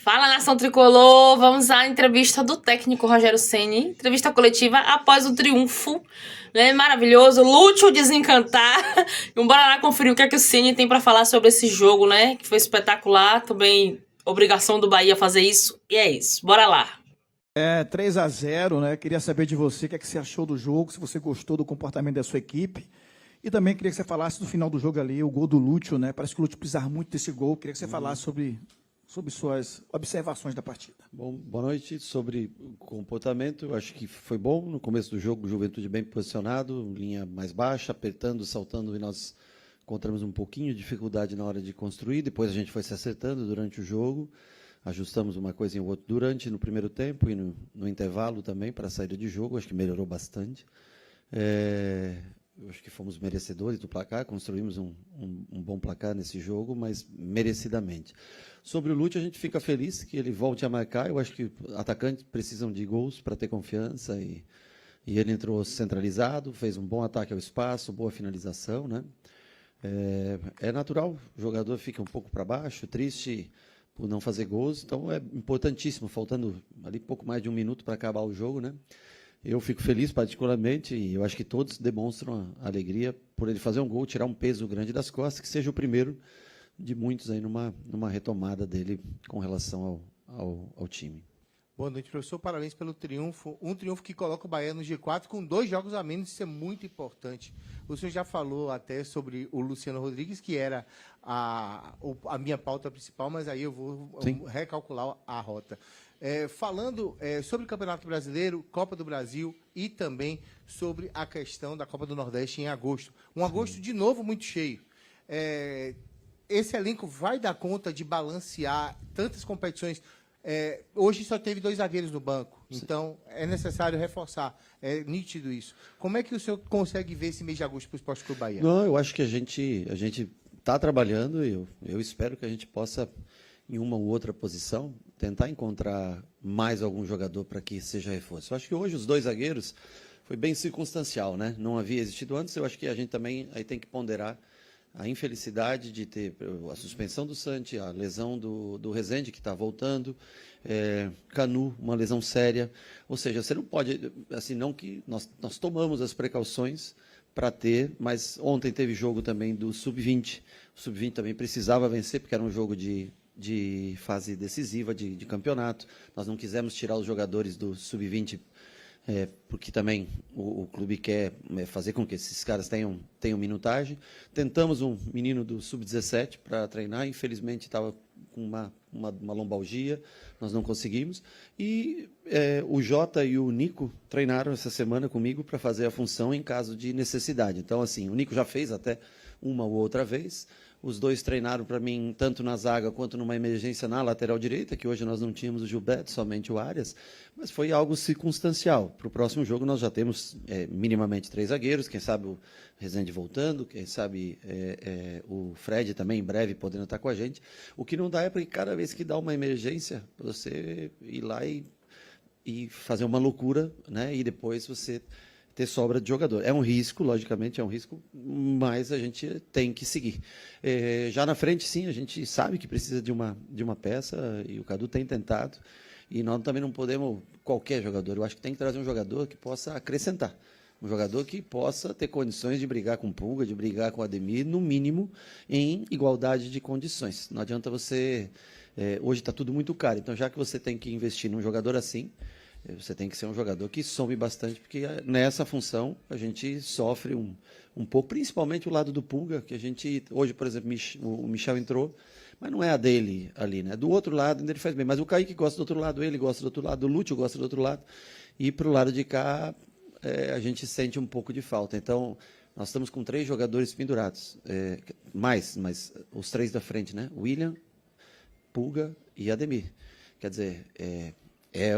Fala, nação tricolor! Vamos à entrevista do técnico Rogério Ceni, entrevista coletiva após o triunfo, né? Maravilhoso, lute o desencantar. E bora lá conferir o que é que o Ceni tem para falar sobre esse jogo, né? Que foi espetacular, também obrigação do Bahia fazer isso, e é isso. Bora lá. 3-0, né? Queria saber de você o que é que você achou do jogo, se você gostou do comportamento da sua equipe. E também queria que você falasse do final do jogo ali, o gol do Lúcio, né? Parece que o Lúcio precisava muito desse gol. Queria que você falasse sobre suas observações da partida. Bom, boa noite. Sobre o comportamento, eu acho que foi bom. No começo do jogo, o Juventude bem posicionado, linha mais baixa, apertando, saltando, e nós encontramos um pouquinho de dificuldade na hora de construir. Depois a gente foi se acertando durante o jogo, ajustamos uma coisinha ou outra durante, no primeiro tempo e no intervalo também, para a saída de jogo. Acho que melhorou bastante. Eu acho que fomos merecedores do placar, construímos um bom placar nesse jogo, mas merecidamente. Sobre o Lúcio, a gente fica feliz que ele volte a marcar. Eu acho que atacantes precisam de gols para ter confiança e ele entrou centralizado, fez um bom ataque ao espaço, boa finalização, né? É natural, o jogador fica um pouco para baixo, triste por não fazer gols, então é importantíssimo, faltando ali pouco mais de um minuto para acabar o jogo, né? Eu fico feliz particularmente e eu acho que todos demonstram a alegria por ele fazer um gol, tirar um peso grande das costas, que seja o primeiro de muitos aí numa retomada dele com relação ao time. Boa noite, professor. Parabéns pelo triunfo. Um triunfo que coloca o Bahia no G4 com 2 jogos a menos, isso é muito importante. O senhor já falou até sobre o Luciano Rodrigues, que era a minha pauta principal, mas aí eu vou recalcular a rota. Falando sobre o Campeonato Brasileiro, Copa do Brasil e também sobre a questão da Copa do Nordeste em agosto. Um agosto, de novo, muito cheio. Esse elenco vai dar conta de balancear tantas competições? Hoje só teve 2 zagueiros no banco, então é necessário reforçar. É nítido isso. Como é que o senhor consegue ver esse mês de agosto para o Esporte Clube Bahia? Não, eu acho que a gente está trabalhando e eu espero que a gente possa, em uma ou outra posição, tentar encontrar mais algum jogador para que seja reforço. Eu acho que hoje os 2 zagueiros foi bem circunstancial, né? Não havia existido antes. Eu acho que a gente também aí tem que ponderar a infelicidade de ter a suspensão do Santi, a lesão do Rezende, que está voltando, Canu, uma lesão séria. Ou seja, você não pode, assim, não que nós tomamos as precauções para ter, mas ontem teve jogo também do Sub-20. O Sub-20 também precisava vencer, porque era um jogo de fase decisiva de campeonato. Nós não quisemos tirar os jogadores do Sub-20, porque também o clube quer fazer com que esses caras tenham minutagem. Tentamos um menino do Sub-17 para treinar, infelizmente estava com uma lombalgia, nós não conseguimos. E o Jota e o Nico treinaram essa semana comigo para fazer a função em caso de necessidade. Então, assim, o Nico já fez até uma ou outra vez. Os 2 treinaram para mim, tanto na zaga quanto numa emergência na lateral direita, que hoje nós não tínhamos o Gilberto, somente o Arias, mas foi algo circunstancial. Para o próximo jogo nós já temos minimamente 3 zagueiros, quem sabe o Rezende voltando, quem sabe o Fred também em breve podendo estar com a gente. O que não dá é porque cada vez que dá uma emergência, você ir lá e fazer uma loucura, né? E depois você ter sobra de jogador. É um risco, logicamente, é um risco, mas a gente tem que seguir. Já na frente, sim, a gente sabe que precisa de uma peça, e o Cadu tem tentado, e nós também não podemos, qualquer jogador, eu acho que tem que trazer um jogador que possa acrescentar, um jogador que possa ter condições de brigar com o Pulga, de brigar com o Ademir, no mínimo, em igualdade de condições. Não adianta você... hoje está tudo muito caro, então já que você tem que investir num jogador assim, você tem que ser um jogador que some bastante, porque nessa função a gente sofre um pouco, principalmente o lado do Pulga, que a gente, hoje, por exemplo, o Michel entrou, mas não é a dele ali, né? Do outro lado ainda ele faz bem, mas o Kaique gosta do outro lado, ele gosta do outro lado, o Lúcio gosta do outro lado, e para o lado de cá a gente sente um pouco de falta. Então, nós estamos com 3 jogadores pendurados, mas os 3 da frente, né? William, Pulga e Ademir. Quer dizer,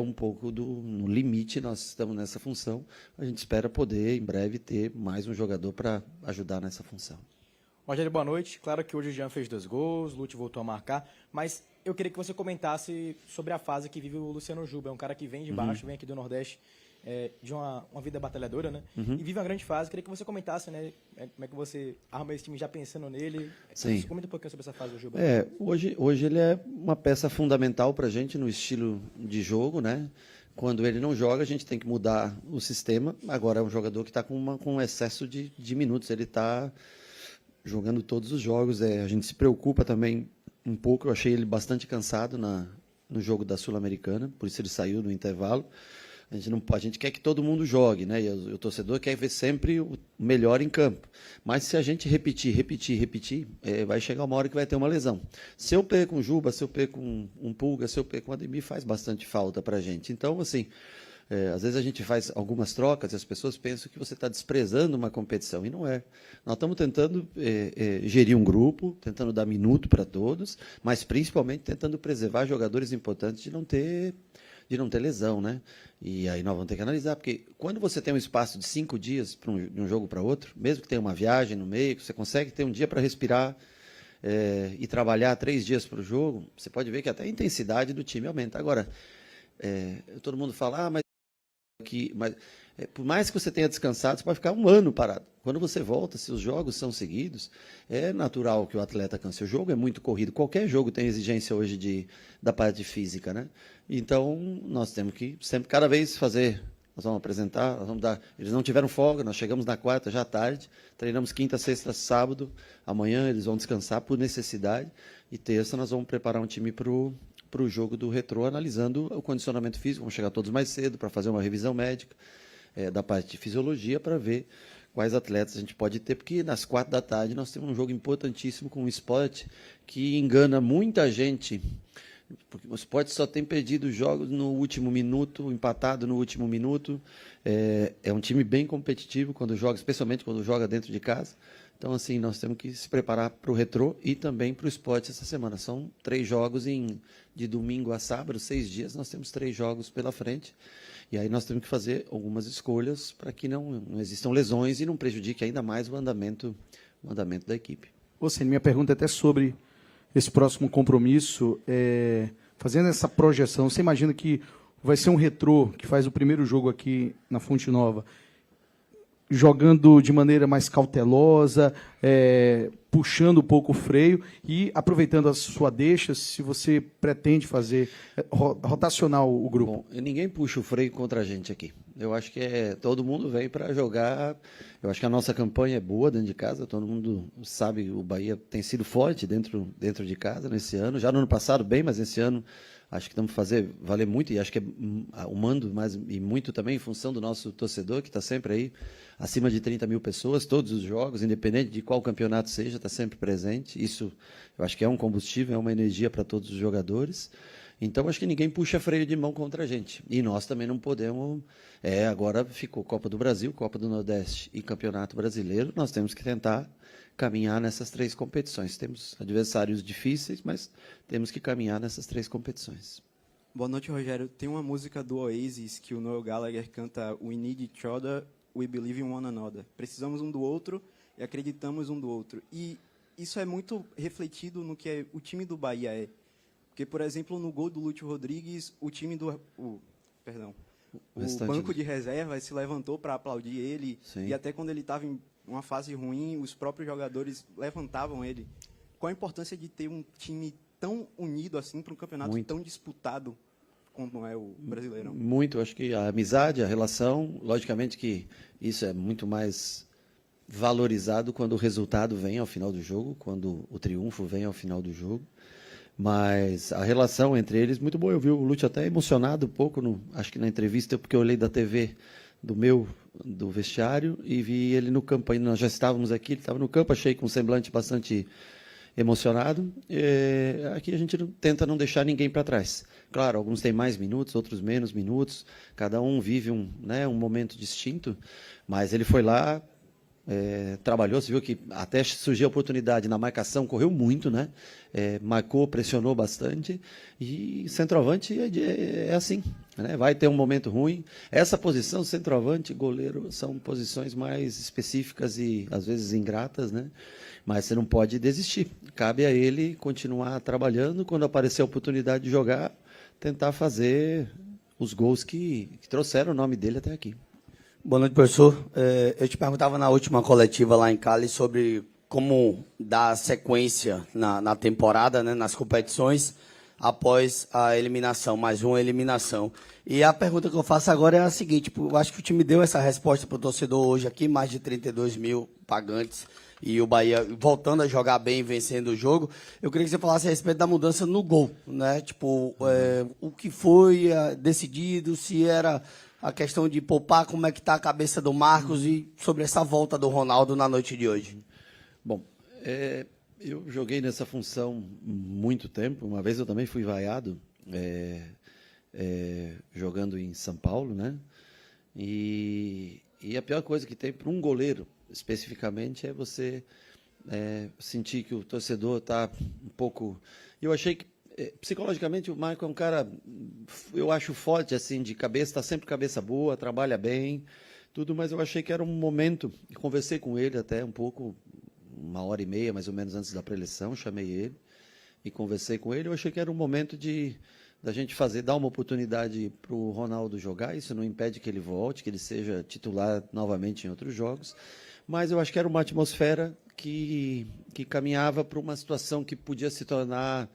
um pouco no limite, nós estamos nessa função. A gente espera poder, em breve, ter mais um jogador para ajudar nessa função. Rogério, boa noite. Claro que hoje o Jean fez 2 gols, o Lúcio voltou a marcar, mas eu queria que você comentasse sobre a fase que vive o Luciano Juba. É um cara que vem de baixo, vem aqui do Nordeste, de uma vida batalhadora, né? E vive uma grande fase. Queria que você comentasse, né? Como é que você arma esse time já pensando nele. Sim. Comenta um pouquinho sobre essa fase do Juba. Hoje ele é uma peça fundamental para a gente no estilo de jogo, né? Quando ele não joga, a gente tem que mudar o sistema. Agora é um jogador que está com excesso de minutos. Ele está jogando todos os jogos. A gente se preocupa também um pouco. Eu achei ele bastante cansado no jogo da Sul-Americana, por isso ele saiu no intervalo. A gente quer que todo mundo jogue, né? E o torcedor quer ver sempre o melhor em campo. Mas se a gente repetir, vai chegar uma hora que vai ter uma lesão. Se eu perco um Juba, se eu perco um Pulga, se eu perco um Ademir, faz bastante falta para a gente. Então, assim, às vezes a gente faz algumas trocas e as pessoas pensam que você está desprezando uma competição, e não é. Nós estamos tentando gerir um grupo, tentando dar minuto para todos, mas principalmente tentando preservar jogadores importantes de não ter lesão, né? E aí nós vamos ter que analisar, porque quando você tem um espaço de 5 dias de um jogo para outro, mesmo que tenha uma viagem no meio, você consegue ter um dia para respirar e trabalhar 3 dias para o jogo, você pode ver que até a intensidade do time aumenta. Agora, todo mundo fala, mas por mais que você tenha descansado, você pode ficar um ano parado. Quando você volta, se os jogos são seguidos, é natural que o atleta canse. O jogo é muito corrido. Qualquer jogo tem exigência hoje da parte física, né? Então, nós temos que sempre, cada vez fazer. Nós vamos apresentar, nós vamos dar. Eles não tiveram folga, nós chegamos na quarta já à tarde, treinamos quinta, sexta, sábado. Amanhã eles vão descansar por necessidade. E terça nós vamos preparar um time para o jogo do Retrô, analisando o condicionamento físico. Vamos chegar todos mais cedo para fazer uma revisão médica da parte de fisiologia, para ver quais atletas a gente pode ter, porque nas 4 da tarde nós temos um jogo importantíssimo com o Sport, que engana muita gente, porque o Sport só tem perdido jogos no último minuto, empatado no último minuto. É um time bem competitivo quando joga, especialmente quando joga dentro de casa. Então, assim, nós temos que se preparar para o Retrô e também para o Sport essa semana. São 3 jogos de domingo a sábado, 6 dias, nós temos 3 jogos pela frente. E aí nós temos que fazer algumas escolhas para que não existam lesões e não prejudique ainda mais o andamento da equipe. Minha pergunta é até sobre esse próximo compromisso. Fazendo essa projeção, você imagina que vai ser um Retrô que faz o primeiro jogo aqui na Fonte Nova, jogando de maneira mais cautelosa, puxando um pouco o freio e aproveitando a sua deixa, se você pretende fazer, rotacionar o grupo? Bom, ninguém puxa o freio contra a gente aqui. Eu acho que todo mundo vem para jogar. Eu acho que a nossa campanha é boa dentro de casa, todo mundo sabe, o Bahia tem sido forte dentro de casa nesse ano. Já no ano passado bem, mas esse ano acho que estamos fazer valer muito, e acho que o mando e muito também em função do nosso torcedor, que está sempre aí, acima de 30 mil pessoas, todos os jogos, independente de qual campeonato seja, está sempre presente. Isso eu acho que é um combustível, é uma energia para todos os jogadores. Então, acho que ninguém puxa freio de mão contra a gente. E nós também não podemos. Agora ficou Copa do Brasil, Copa do Nordeste e Campeonato Brasileiro. Nós temos que tentar caminhar nessas 3 competições. Temos adversários difíceis, mas temos que caminhar nessas 3 competições. Boa noite, Rogério. Tem uma música do Oasis que o Noel Gallagher canta: We need each other, we believe in one another. Precisamos um do outro e acreditamos um do outro. E isso é muito refletido no que o time do Bahia é. Porque, por exemplo, no gol do Lúcio Rodrigues, o time o banco de reservas se levantou para aplaudir ele. Sim. E até quando ele estava em uma fase ruim, os próprios jogadores levantavam ele. Qual a importância de ter um time tão unido assim para um campeonato tão disputado como é o Brasileirão? Muito. Acho que a amizade, a relação, logicamente que isso é muito mais valorizado quando o resultado vem ao final do jogo, quando o triunfo vem ao final do jogo. Mas a relação entre eles muito boa. Eu vi o Lúcio até emocionado um pouco, acho que na entrevista, porque eu olhei da TV do vestiário e vi ele no campo. Ainda nós já estávamos aqui, ele estava no campo, achei com um semblante bastante emocionado. Aqui a gente tenta não deixar ninguém para trás. Claro, alguns têm mais minutos, outros menos minutos. Cada um vive um momento distinto, mas ele foi lá, trabalhou, você viu que até surgiu a oportunidade na marcação, correu muito, né? Marcou, pressionou bastante, e centroavante é assim, né? Vai ter um momento ruim. Essa posição, centroavante, goleiro, são posições mais específicas e às vezes ingratas, né? Mas você não pode desistir, cabe a ele continuar trabalhando, quando aparecer a oportunidade de jogar, tentar fazer os gols que trouxeram o nome dele até aqui. Boa noite, professor. Eu te perguntava na última coletiva lá em Cali sobre como dar sequência na temporada, né, nas competições, após a eliminação, mais uma eliminação. E a pergunta que eu faço agora é a seguinte, eu acho que o time deu essa resposta para o torcedor hoje aqui, mais de 32 mil pagantes, e o Bahia voltando a jogar bem, vencendo o jogo. Eu queria que você falasse a respeito da mudança no gol, né? O que foi decidido, se era a questão de poupar, como é que está a cabeça do Marcos e sobre essa volta do Ronaldo na noite de hoje. Bom, eu joguei nessa função muito tempo. Uma vez eu também fui vaiado jogando em São Paulo, né? E a pior coisa que tem para um goleiro, especificamente, é você sentir que o torcedor está um pouco... Eu achei que, psicologicamente, o Michael é um cara, eu acho forte, assim, de cabeça, está sempre cabeça boa, trabalha bem, tudo, mas eu achei que era um momento, conversei com ele até um pouco, 1h30, mais ou menos, antes da pré-eleição, chamei ele e conversei com ele, eu achei que era um momento da gente dar uma oportunidade para o Ronaldo jogar, isso não impede que ele volte, que ele seja titular novamente em outros jogos, mas eu acho que era uma atmosfera que caminhava para uma situação que podia se tornar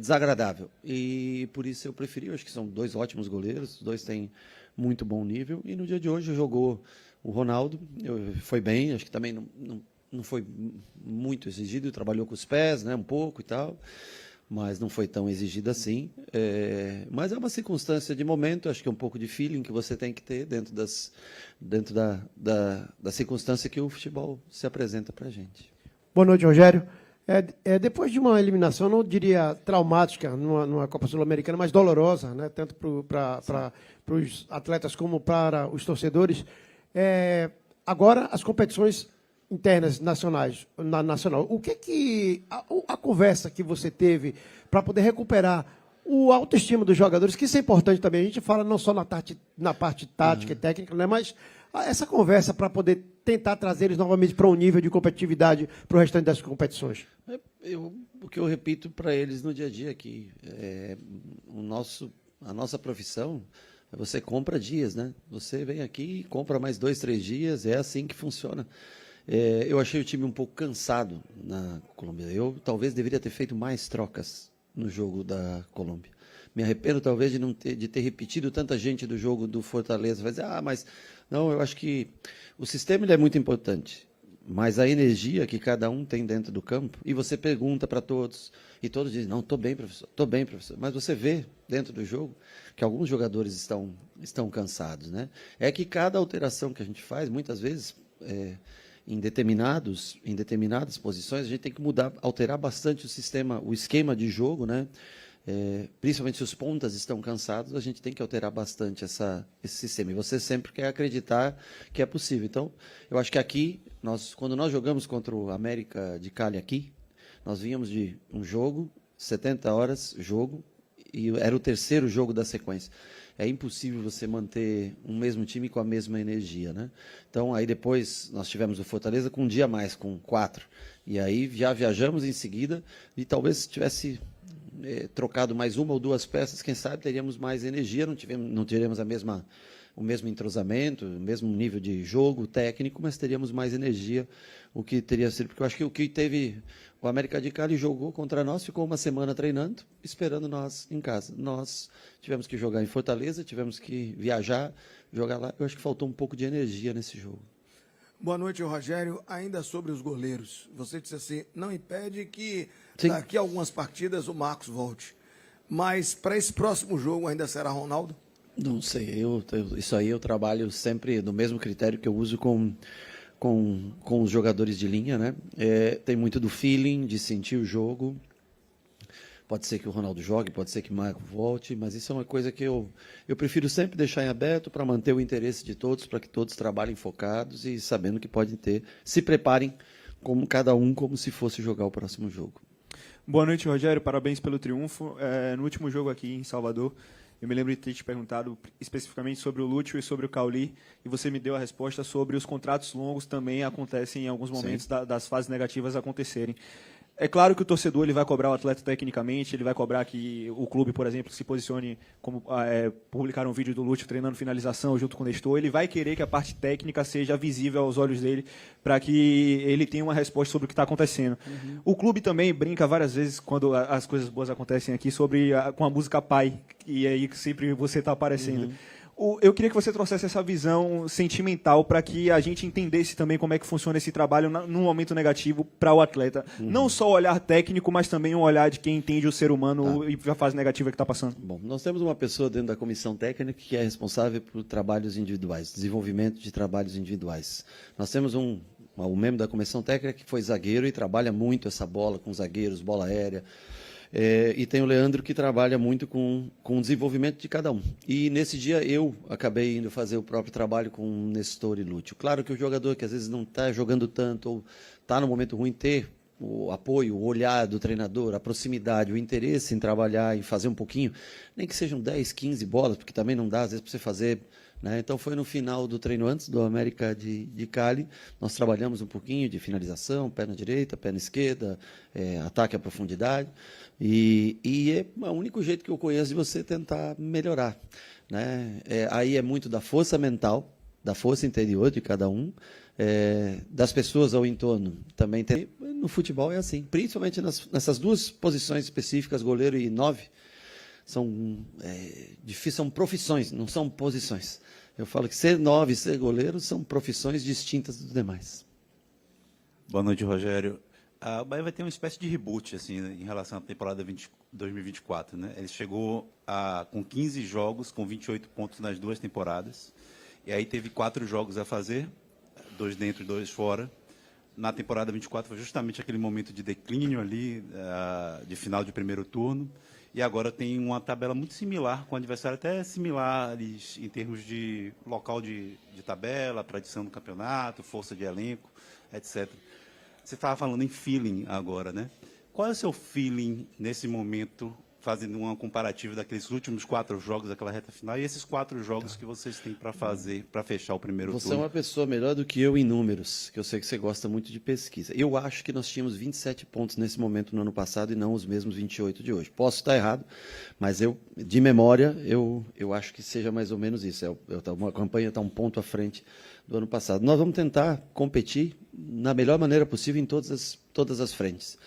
desagradável. E por isso eu preferi, eu acho que são dois ótimos goleiros, os dois têm muito bom nível, e no dia de hoje jogou o Ronaldo, foi bem, acho que também não foi muito exigido, trabalhou com os pés, né, um pouco e tal, mas não foi tão exigido assim. Mas é uma circunstância de momento, acho que é um pouco de feeling que você tem que ter dentro da circunstância que o futebol se apresenta para a gente. Boa noite, Rogério. Depois de uma eliminação, não diria traumática numa Copa Sul-Americana, mas dolorosa, né, tanto para os atletas como para os torcedores, agora as competições internas nacionais, nacional. O que a conversa que você teve para poder recuperar o autoestima dos jogadores, que isso é importante também. A gente fala não só na parte tática e técnica, né, mas essa conversa para poder tentar trazer eles novamente para um nível de competitividade para o restante das competições. O que eu repito para eles no dia a dia aqui, a nossa profissão, você compra dias, né? Você vem aqui e compra mais 2, 3 dias, é assim que funciona. Eu achei o time um pouco cansado na Colômbia. Eu talvez deveria ter feito mais trocas no jogo da Colômbia. Me arrependo talvez de ter repetido tanta gente do jogo do Fortaleza. Vai dizer, mas não, eu acho que o sistema ele é muito importante, mas a energia que cada um tem dentro do campo, e você pergunta para todos, e todos dizem, não, estou bem, professor. Mas você vê dentro do jogo que alguns jogadores estão cansados, né? É que cada alteração que a gente faz, muitas vezes... Em determinadas posições, a gente tem que alterar bastante o esquema de jogo, né? Principalmente se os pontas estão cansados, a gente tem que alterar bastante esse sistema. E você sempre quer acreditar que é possível. Então, eu acho que aqui, quando nós jogamos contra o América de Cali aqui, nós vínhamos de um jogo, 70 horas, jogo, e era o terceiro jogo da sequência. É impossível você manter um mesmo time com a mesma energia, né? Então, aí depois nós tivemos o Fortaleza com um dia a mais, com 4. E aí já viajamos em seguida e talvez se tivesse trocado mais uma ou duas peças, quem sabe teríamos mais energia, não teríamos o mesmo entrosamento, o mesmo nível de jogo técnico, mas teríamos mais energia, o que teria sido... Porque eu acho que o que teve... O América de Cali jogou contra nós, ficou uma semana treinando, esperando nós em casa. Nós tivemos que jogar em Fortaleza, tivemos que viajar, jogar lá. Eu acho que faltou um pouco de energia nesse jogo. Boa noite, Rogério. Ainda sobre os goleiros. Você disse assim, não impede que Sim. daqui a algumas partidas o Marcos volte. Mas para esse próximo jogo ainda será Ronaldo? Não sei, isso aí eu trabalho sempre no mesmo critério que eu uso com os jogadores de linha, né? Tem muito do feeling, de sentir o jogo. Pode ser que o Ronaldo jogue, pode ser que o Marco volte, mas isso é uma coisa que eu prefiro sempre deixar em aberto para manter o interesse de todos, para que todos trabalhem focados e sabendo que podem se preparem como se fosse jogar o próximo jogo. Boa noite, Rogério, parabéns pelo triunfo. No último jogo aqui em Salvador, eu me lembro de ter te perguntado especificamente sobre o Lúcio e sobre o Cauli, e você me deu a resposta sobre os contratos longos também acontecem em alguns momentos das fases negativas acontecerem. É claro que o torcedor ele vai cobrar o atleta tecnicamente, ele vai cobrar que o clube, por exemplo, se posicione como publicaram um vídeo do Lúcio treinando finalização junto com o Nestor, ele vai querer que a parte técnica seja visível aos olhos dele para que ele tenha uma resposta sobre o que está acontecendo. O clube também brinca várias vezes quando as coisas boas acontecem aqui com a música Pai, e aí sempre você está aparecendo. Eu queria que você trouxesse essa visão sentimental para que a gente entendesse também como é que funciona esse trabalho num momento negativo para o atleta. Não só o olhar técnico, mas também um olhar de quem entende o ser humano e a fase negativa que está passando. Bom, nós temos uma pessoa dentro da comissão técnica que é responsável por trabalhos individuais, desenvolvimento de trabalhos individuais. Nós temos um membro da comissão técnica que foi zagueiro e trabalha muito essa bola com zagueiros, bola aérea. E tem o Leandro que trabalha muito com o desenvolvimento de cada um. E nesse dia eu acabei indo fazer o próprio trabalho com o Nestor e Lúcio. Claro que o jogador que às vezes não está jogando tanto ou está no momento ruim, ter o apoio, o olhar do treinador, a proximidade, o interesse em trabalhar, em fazer um pouquinho, nem que sejam 10, 15 bolas, porque também não dá às vezes para você fazer, né? Então foi no final do treino antes do América de Cali, nós trabalhamos um pouquinho de finalização, pé na direita, pé na esquerda, ataque à profundidade, e é o único jeito que eu conheço de você tentar melhorar, né? Aí é muito da força mental, da força interior de cada um, das pessoas ao entorno. Também tem, no futebol é assim, principalmente nessas duas posições específicas, goleiro e 9, são profissões, não são posições. Eu falo que ser 9 e ser goleiro são profissões distintas dos demais. Boa noite, Rogério. O Bahia vai ter uma espécie de reboot assim, em relação à temporada 2024. Né? Ele chegou com 15 jogos, com 28 pontos nas duas temporadas. E aí teve 4 jogos a fazer, 2 dentro e 2 fora. Na temporada 24 foi justamente aquele momento de declínio ali, de final de primeiro turno. E agora tem uma tabela muito similar, com adversário até similares em termos de local de tabela, tradição do campeonato, força de elenco, etc. Você estava falando em feeling agora, né? Qual é o seu feeling nesse momento, fazendo uma comparativa daqueles últimos 4 jogos daquela reta final e esses 4 jogos que vocês têm para fazer, para fechar o primeiro turno? Você é uma pessoa melhor do que eu em números, que eu sei que você gosta muito de pesquisa. Eu acho que nós tínhamos 27 pontos nesse momento no ano passado e não os mesmos 28 de hoje. Posso estar errado, mas de memória, eu acho que seja mais ou menos isso. A campanha está um ponto à frente do ano passado. Nós vamos tentar competir na melhor maneira possível em todas as frentes.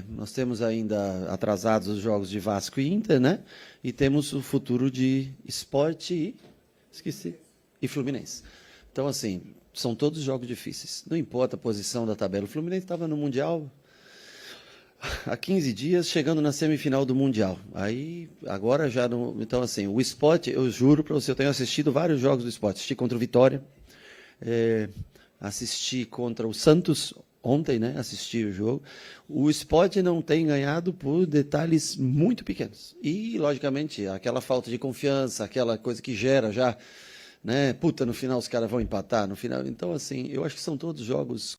Nós temos ainda atrasados os jogos de Vasco e Inter, né? E temos o futuro de Sport e Fluminense. Então, assim, são todos jogos difíceis. Não importa a posição da tabela. O Fluminense estava no Mundial há 15 dias, chegando na semifinal do Mundial. Aí, agora já não... Então, assim, o Sport, eu juro para você, eu tenho assistido vários jogos do Sport. Assisti contra o Vitória, assisti contra o Santos ontem, né? Assisti o jogo. O Sport não tem ganhado por detalhes muito pequenos. E, logicamente, aquela falta de confiança, aquela coisa que gera já, né? Puta, no final os caras vão empatar, no final. Então, assim, eu acho que são todos jogos